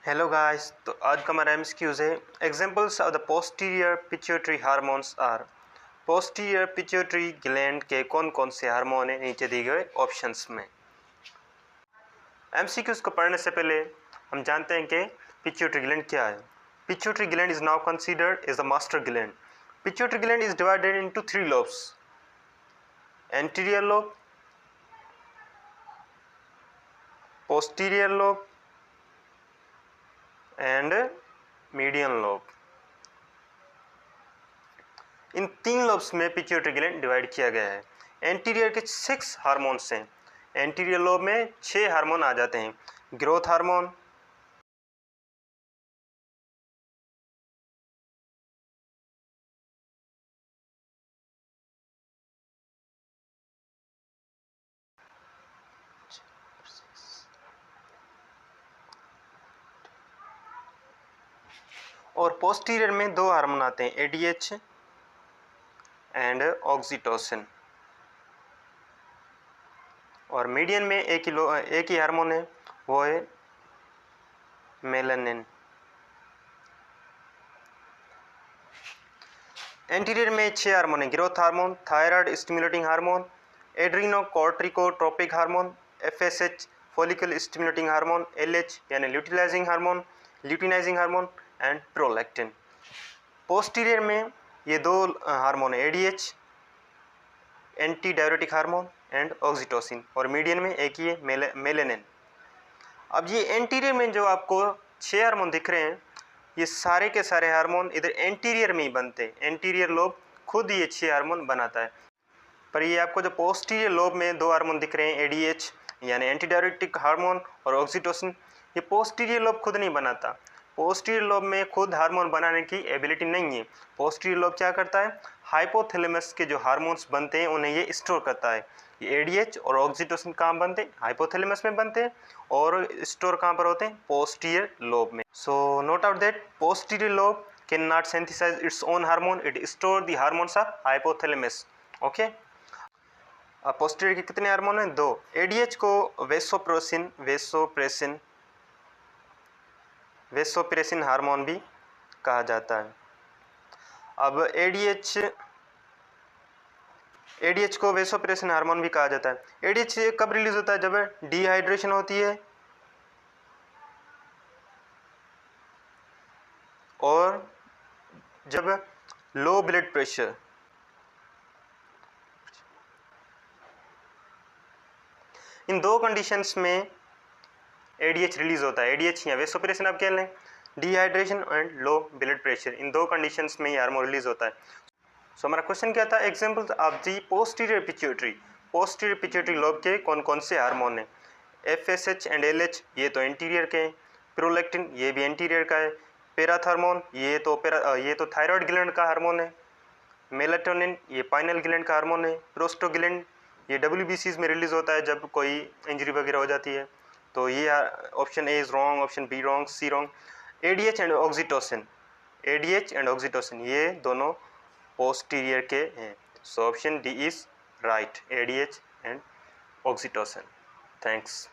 Hello guys, तो आज का हमारा एमसीक्यूज है। Examples of the posterior pituitary hormones are. Posterior pituitary gland के कौन कौन से हार्मोन है नीचे दिए गए ऑप्शंस में। एमसीक्यूज को पढ़ने से पहले हम जानते हैं कि पिट्यूटरी ग्लैंड क्या है। Pituitary gland is now considered as the master gland. Pituitary gland is divided into 3 lobes: anterior lobe, posterior lobe and median lobe. इन 3 लोब्स में पिट्यूटरी ग्लैंड डिवाइड किया गया है। एंटीरियर के 6 हार्मोन्स हैं। एंटीरियर लोब में 6 हार्मोन आ जाते हैं: ग्रोथ हार्मोन, और पोस्टीरियर में 2 हार्मोन आते हैं, एडीएच एंड ऑक्सीटोसिन। और मीडियन में एक ही हार्मोन है, वो है मेलानिन। एंटीरियर में 6 हार्मोन है: growth hormone, thyroid stimulating hormone, adrenocorticotropic hormone, FSH follicle stimulating hormone, LH यानी luteinising hormone and prolactin. Posterior में ये 2 हार्मोन है, ADH anti diuretic hormone and oxytocin, और मीडियन में एक ही है, मेलानिन। अब ये एंटीरियर में जो आपको 6 हार्मोन दिख रहे हैं, ये सारे के सारे हार्मोन इधर एंटीरियर में ही बनते हैं। एंटीरियर लोब खुद ये 6 हार्मोन बनाता है। पर ये आपको जो पोस्टीरियर लोब में 2 हार्मोन दिख रहे हैं, एडीएच यानी एंटी डायरेटिक हार्मोन और ऑक्सीटोसिन, ये पोस्टीरियर लोब खुद नहीं बनाता। पोस्टीरियर लोब में खुद हार्मोन बनाने की एबिलिटी नहीं है। पोस्टीरियर लोब क्या करता है, हाइपोथैलेमस के जो हार्मोन्स बनते हैं उन्हें ये स्टोर करता है। ये एडीएच और ऑक्सीटोसिन कहाँ बनते हैं, हाइपोथैलेमस में बनते हैं, और स्टोर कहाँ पर होते हैं, पोस्टीरियर लोब में। So note out that posterior lobe cannot synthesize its own hormone, it store the hormones of hypothalamus. Okay, अब पोस्टीरियर के कितने हार्मोन हैं, 2। एडीएच को वेसोप्रेसिन हार्मोन भी कहा जाता है। अब एडीएच को वेसोप्रेसिन हार्मोन भी कहा जाता है। एडीएच कब रिलीज होता है, जब डिहाइड्रेशन होती है और जब लो ब्लड प्रेशर, इन 2 कंडीशंस में एडीएच रिलीज होता है। एडीएच या वेसोप्रेसिन आप कह लें, dehydration and low blood pressure, in 2 conditions में ये हार्मोन रिलीज होता है। सो हमारा क्वेश्चन क्या था, examples of the posterior pituitary lobe के कौन कौन से हार्मोन हैं। एफएसएच एंड एलएच ये तो एंटीरियर के हैं, प्रोलैक्टिन ये भी एंटीरियर का है, पैराथॉर्मोन ये तो थायराइड ग्लैंड का हार्मोन है, मेलाटोनिन ये पाइनल ग्लैंड का हार्मोन है, प्रोस्टोग्लैंड ये डब्ल्यूबीसीज में रिलीज होता है जब कोई इंजरी वगैरह हो जाती है। तो ये option A is wrong, option B wrong, C wrong. ADH and oxytocin ये दोनों पोस्टीरियर के हैं। So option D is right, ADH and oxytocin. Thanks.